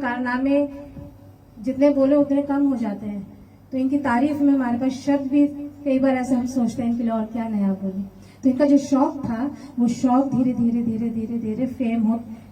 कारनामे जितने बोले उतने कम हो जाते हैं। तो इनकी तारीफ में हमारे पास शब्द भी कई बार ऐसे हम सोचते हैं इनके लिए और क्या नया बोले। तो इनका जो शौक था वो शौक धीरे धीरे धीरे धीरे धीरे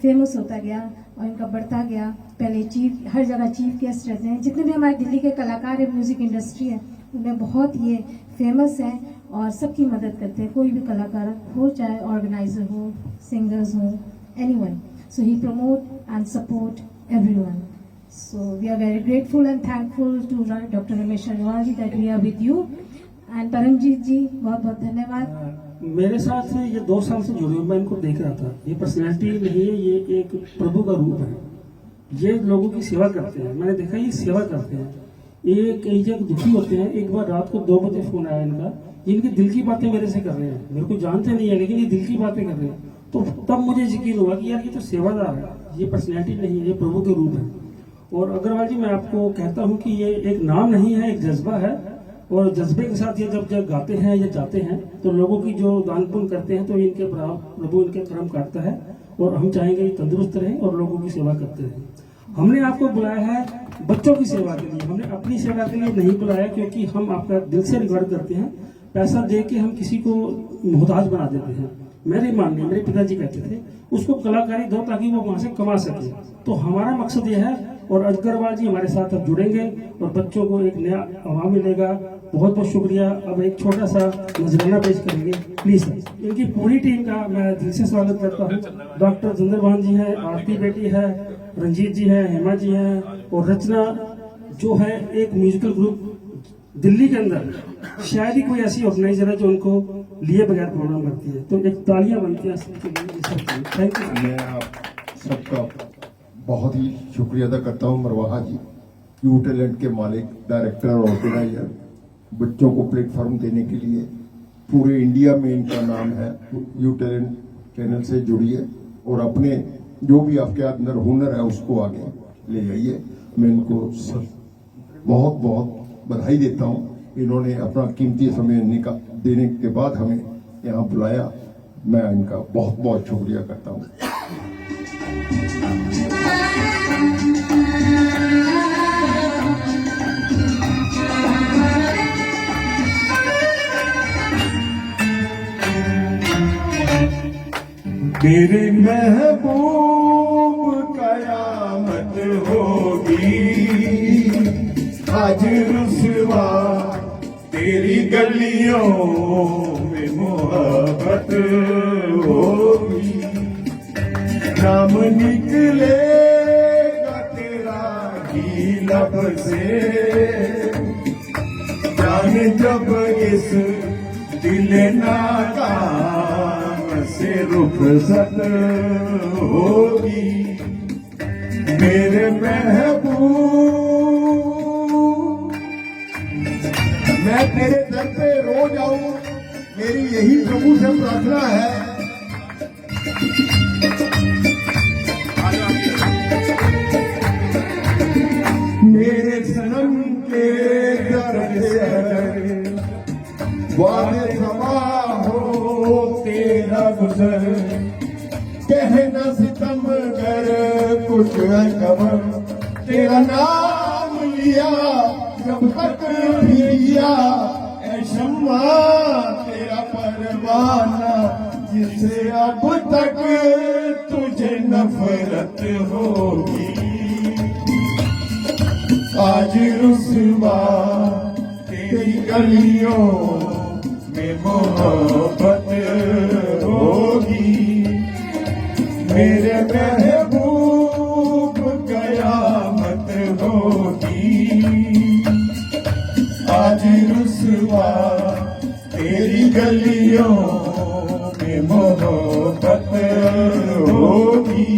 फेमस होता गया और इनका बढ़ता गया। पहले हर जगह चीफ गेस्ट रहते हैं। जितने भी हमारे दिल्ली के कलाकार है, म्यूजिक इंडस्ट्री है, उनमें बहुत ये फेमस हैं और सबकी मदद करते हैं। कोई भी कलाकार हो, चाहे ऑर्गेनाइजर हो, सिंगर्स हो, anyone, so he promote and support everyone. So we are very grateful and thankful to Dr. Ramesh Agarwal that we are with you. And Paramjit जी बहुत बहुत धन्यवाद। मेरे साथ ये 2 साल से जुड़े हुए, मैं इनको देख रहा था। ये पर्सनैलिटी नहीं है, ये एक प्रभु का रूप है। ये लोगों की सेवा करते हैं, मैंने देखा ये सेवा करते हैं। ये कई जगह दुखी होते हैं। एक बार रात को 2 बजे फोन आया इनका, इनके दिल की बातें मेरे से कर रहे हैं। मेरे को जानते नहीं है लेकिन ये दिल की बातें कर रहे हैं। तो तब मुझे यकीन हुआ कि यार ये तो सेवादार है, ये पर्सनैलिटी नहीं है, ये प्रभु के रूप है। और अग्रवाल जी, मैं आपको कहता हूँ कि ये एक नाम नहीं है, एक जज्बा है। और जज्बे के साथ ये जब गाते हैं या जाते हैं तो लोगों की जो दान पुण्य करते हैं तो इनके प्रभु इनके कर्म काटता है। और हम चाहेंगे ये तंदुरुस्त रहें और लोगों की सेवा करते रहें। हमने आपको बुलाया है बच्चों की सेवा के लिए, हमने अपनी सेवा के लिए नहीं बुलाया, क्योंकि हम आपका दिल से रिगार्ड करते हैं। पैसा दे के हम किसी को मोहताज बना देते हैं। मेरे मानने, मेरे पिताजी कहते थे उसको कलाकारी दो ताकि वो वहां से कमा सके। तो हमारा मकसद यह है। और अग्रवाल जी हमारे साथ अब जुड़ेंगे और बच्चों को एक नया आवाम मिलेगा। बहुत बहुत शुक्रिया। अब एक छोटा सा नजराना पेश करेंगे प्लीज सर। इनकी पूरी टीम का मैं दिल से स्वागत करता हूँ। डॉक्टर चंद्रभान जी हैं, आरती बेटी है, रंजीत जी है, हेमा जी है और रचना जो है एक म्यूजिकल ग्रुप दिल्ली के अंदर शायद ही कोई ऐसी ऑर्गेनाइजर है जो उनको लिए बगैर प्रोग्राम करती है। तो एक तालियां बनती हैं सबके लिए। Thank you. मैं आप सबका बहुत ही शुक्रिया अदा करता हूँ। मरवाहा जी, यू टैलेंट के मालिक, डायरेक्टर और ऑर्गेनाइजर, बच्चों को प्लेटफॉर्म देने के लिए पूरे इंडिया में इनका नाम है। यू टैलेंट चैनल से जुड़िए और अपने जो भी आपके अंदर हुनर है उसको आगे ले जाइए। मैं इनको बहुत बहुत बधाई देता हूँ। इन्होंने अपना कीमती समय देने के बाद हमें यहाँ बुलाया। मैं इनका बहुत बहुत शुक्रिया करता हूँ। तेरे महबूब कयामत होगी, आज रुसवा तेरी गलियों में मोहब्बत होगी। नाम निकलेगा तेरा ही लब से, जान जब इस दिल नाकाम से रुखसत होगी। मेरे महबूब, मैं तेरे दर पे रोज आऊं, मेरी यही प्रभु से प्रार्थना है। मेरे सनम के दर से वादे समा हो तेरा गुजर, कहना सितम कर कुछ है खबर। तेरा नाम लिया जब तक लिया, ऐ शम्मा तेरा परवाना, जिससे अब तक तुझे नफरत होगी। आज रुसवा तेरी गलियों में मोहब्बत होगी। मेरे महबूब कयामत होगी। आज रुसवा तेरी गलियों में मोहब्बत होगी।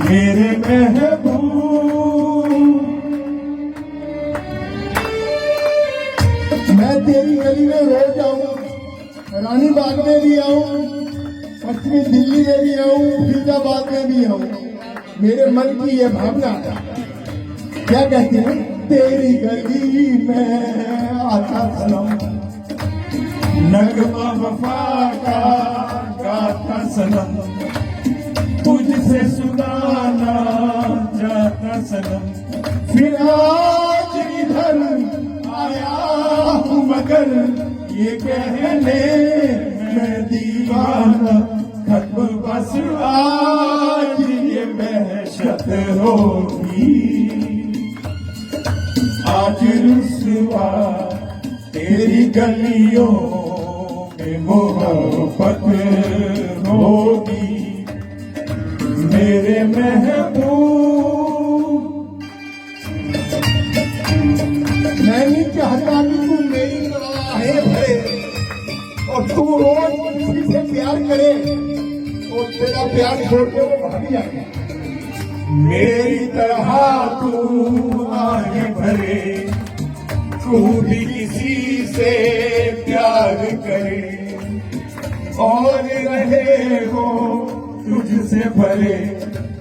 मेरे महबूब, मैं तेरी गली में रोज आऊं, रानी बाग में भी आऊं, पश्चिमी दिल्ली में भी आऊं, फरीदाबाद में भी आऊं। मेरे मन की ये भावना क्या कहती है, तेरी गली में आता सनम, नगमा वफा का गाता सनम, तुझसे सुनाना सनम, फिर आज इधर आया हूँ मगर ये कहने मैं दीवाना, खत्म बस आज ये वहशत होगी। आज रुसवा तेरी गलियों में मोहब्बत होगी। मेरे महबूब, मैं नहीं चाहता कि तू मेरी तरह आहे भरे और तू रोज किसी से प्यार करे और तेरा प्यार छोड़ के वो भाग जाए। मेरी तरह तू आगे भरे, तू भी किसी से प्यार करे और रहे हो तुझसे भरे।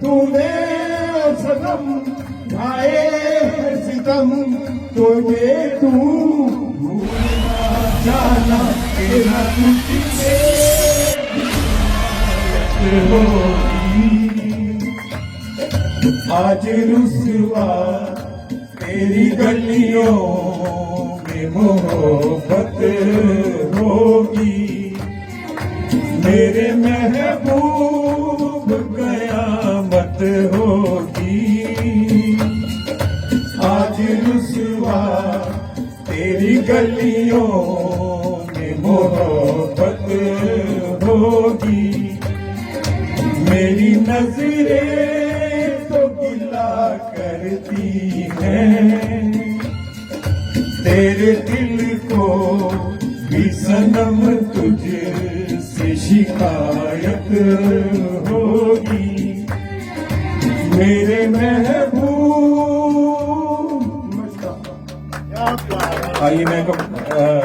तूने सनम ढाए हैं सितम, तो ये तू भूल ना जाना कि ना तुझसे होगी। आज रुसवा तेरी गलियों में मोहब्बत होगी। मेरे महबूब कयामत होगी। आज रुसवा तेरी गलियों में मोहब्बत होगी। मेरी नजरें तो गिला करती हैं, तेरे दिल को भी सनम तुझसे शिकायत होगी। मेरे महबूब। आइए मैं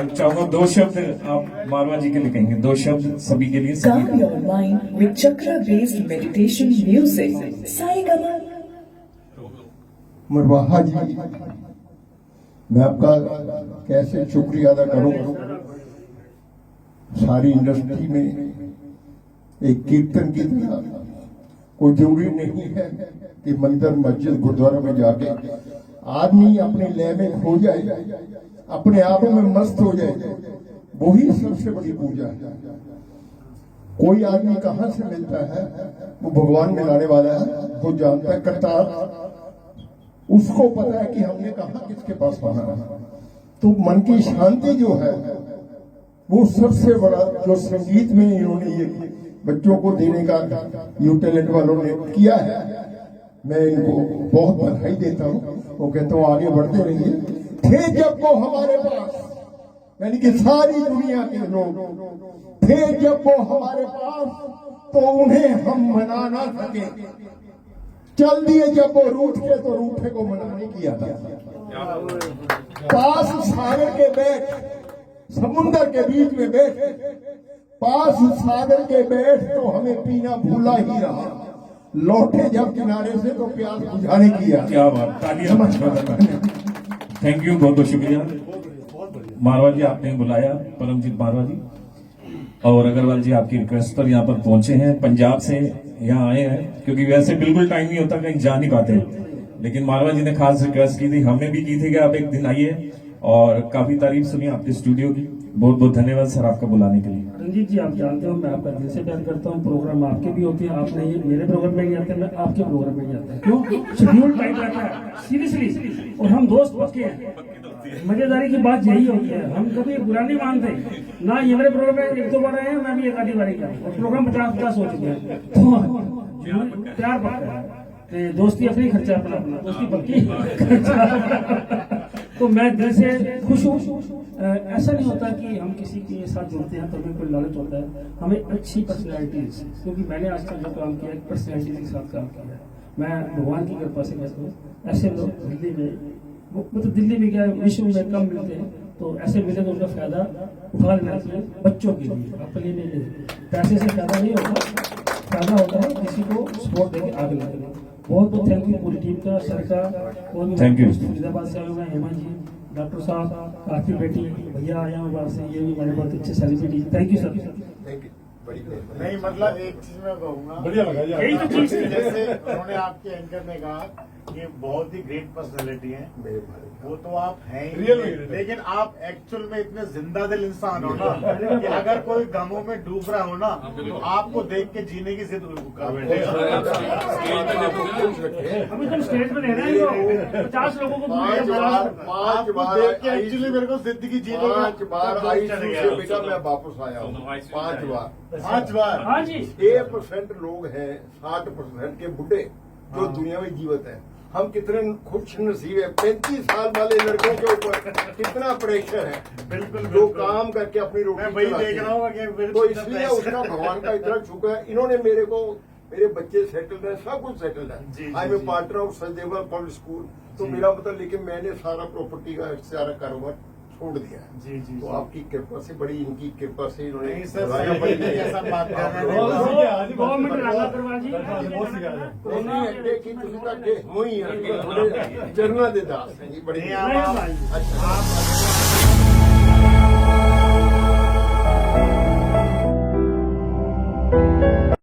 चाहूंगा 2 शब्द आप मारवा जी के लिए कहेंगे, 2 शब्द सभी के लिए। Calm your mind with chakra-based meditation music. Sai Gama. Marwaha जी, मैं आपका कैसे शुक्रिया अदा करूं। सारी इंडस्ट्री में एक कीर्तन की तरह कोई जरूरी नहीं है कि मंदिर मस्जिद गुरुद्वारा में जाके आदमी अपने लय में खो जाए, अपने आप में मस्त हो जाए, वही सबसे बड़ी पूजा है। कोई आदमी कहां से मिलता है, वो भगवान मिलाने वाला है, वो जानता है करतार, उसको पता है कि हमने कहा किसके पास आना है। तो मन की शांति जो है वो सबसे बड़ा, जो संगीत में इन्होंने ये बच्चों को देने का यू टैलेंट वालों ने किया है, मैं इनको बहुत बधाई देता हूँ। वो कहता हूँ आगे बढ़ते रहिए। थे जब वो हमारे पास, यानी कि सारी दुनिया के लोग थे जब वो हमारे पास, तो उन्हें हम मना ना सके। चल दिए जब वो रूठ के, तो रूठे को मनाने किया था। पास सागर के बैठ, समुंदर के बीच में बैठ, पास सागर के बैठ, तो हमें पीना भूला ही रहा। लौटे जब किनारे से, तो प्यास बुझाने किया। क्या बात, तालियां। थैंक यू, बहुत बहुत शुक्रिया मारवा जी, आपने बुलाया परमजीत मारवा जी। और अग्रवाल जी आपकी रिक्वेस्ट पर यहाँ पर पहुंचे हैं, पंजाब से यहाँ आए हैं, क्योंकि वैसे बिल्कुल टाइम नहीं होता, कहीं जा नहीं पाते, लेकिन मारवा जी ने खास रिक्वेस्ट की थी, हमने भी की थी कि आप एक दिन आइए, और काफी तारीफ सुनी आपके स्टूडियो की। बहुत बहुत धन्यवाद सर आपका बुलाने के लिए। रंजीत जी, आप जानते हो मैं आपका दिल से प्यार करता हूँ। प्रोग्राम आपके भी होते हैं, आपने ये मेरे प्रोग्राम में नहीं आते, मैं आपके प्रोग्राम में नहीं आता। क्यों? शेड्यूल टाइट रहता है सीरियसली, और हम दोस्त पक्के हैं। मजेदारी की बात यही होती है, हम कभी बुरा नहीं मानते ना। ये मेरे प्रोग्राम में 1-2 बार आए हैं, मैं भी 1-आधी बार गया, और प्रोग्राम 50-50 हो चुके हैं। तो प्यार पक्का है, दोस्ती अपनी, खर्चा अपना अपना, दोस्ती पक्की। तो मैं दिल से खुश हूँ। ऐसा नहीं होता कि हम किसी के साथ जुड़ते हैं तो हमें कोई लालच होता है, हमें अच्छी पर्सनैलिटीज, क्योंकि मैंने आज तक जो काम किया है पर्सनैलिटीज के साथ काम किया है। मैं भगवान की कृपा से कहता हूँ, ऐसे लोग दिल्ली में, मतलब दिल्ली में क्या विश्व में कम मिलते हैं, तो ऐसे मिले तो उनका फायदा उठा लेना चाहिए बच्चों के लिए, अपने लिए नहीं। पैसे से फायदा नहीं होता, फायदा होता है किसी को सपोर्ट देकर आगे बढ़ने। बहुत बहुत थैंक यू पूरी टीम का, सर का, और थैंक यू। फरीदाबाद से आए हुए हैं हेमंत जी, डॉक्टर साहब, आपकी बेटी, भैया आया हूँ बाहर से, ये भी हमारे बहुत अच्छे सेलिब्रिटी। Thank you sir. बड़ी मेहरबानी। नहीं मतलब एक चीज मैं कहूंगा, बढ़िया लगा यार। यही तो चीज है। जैसे उन्होंने आपके एंकर ने कहा कि बहुत ही ग्रेट पर्सनैलिटी है, मेहरबानी। वो तो आप हैं ही, Real में great है। लेकिन आप एक्चुअल में इतने जिंदा दिल इंसान हो ना कि अगर कोई गमों में डूब रहा हो ना तो आपको देख के जीने की जिद कर बैठेगा। हम एकदम स्टेज पे रहना है 50 लोगों को पांच आपको बार देख के एक्चुअली मेरे को जिंदगी जीने का 5 बार जोश आई चढ़ से गया। बेटा मैं वापस आया हूँ 5 बार। 5 बार। हाँ जी 6% लोग हैं 60% के बुढ़े जो दुनिया में जीवित हैं। हम कितने खुश नसीब है। 35 साल वाले लड़कों के ऊपर कितना प्रेशर है, बिल्कुल जो बिल्कुल। काम करके अपनी रोटी मैं वही चलाते देख हैं। रहा हूँ कि मेरे तो कितना इसलिए पैसा- उसका भगवान का इतना शुक्र है। इन्होंने मेरे को, मेरे बच्चे सेटल्ड हैं, सब कुछ सेटल्ड है। जी, I G, M G. Partner of Sachdeva public school. तो जी। मेरा मतलब, लेकिन मैंने सारा प्रॉपर्टी का सारा कारोबार छोड़ दिया है। जी जी तो जी। आपकी कृपा से, बड़ी इनकी कृपा से इन्होंने नहीं सर, बुलाया। सही है, जैसा बात कर रहे हैं। बहुत सीखे आज ही बात 2 मिनट कर- राधा करवा जी बहुत सीखा है। कोई अड्डे की तुसी तो अड्डे हुई हैं, थोड़े चरना दे दास हैं जी, बड़ी नहीं, आप- अच्छा।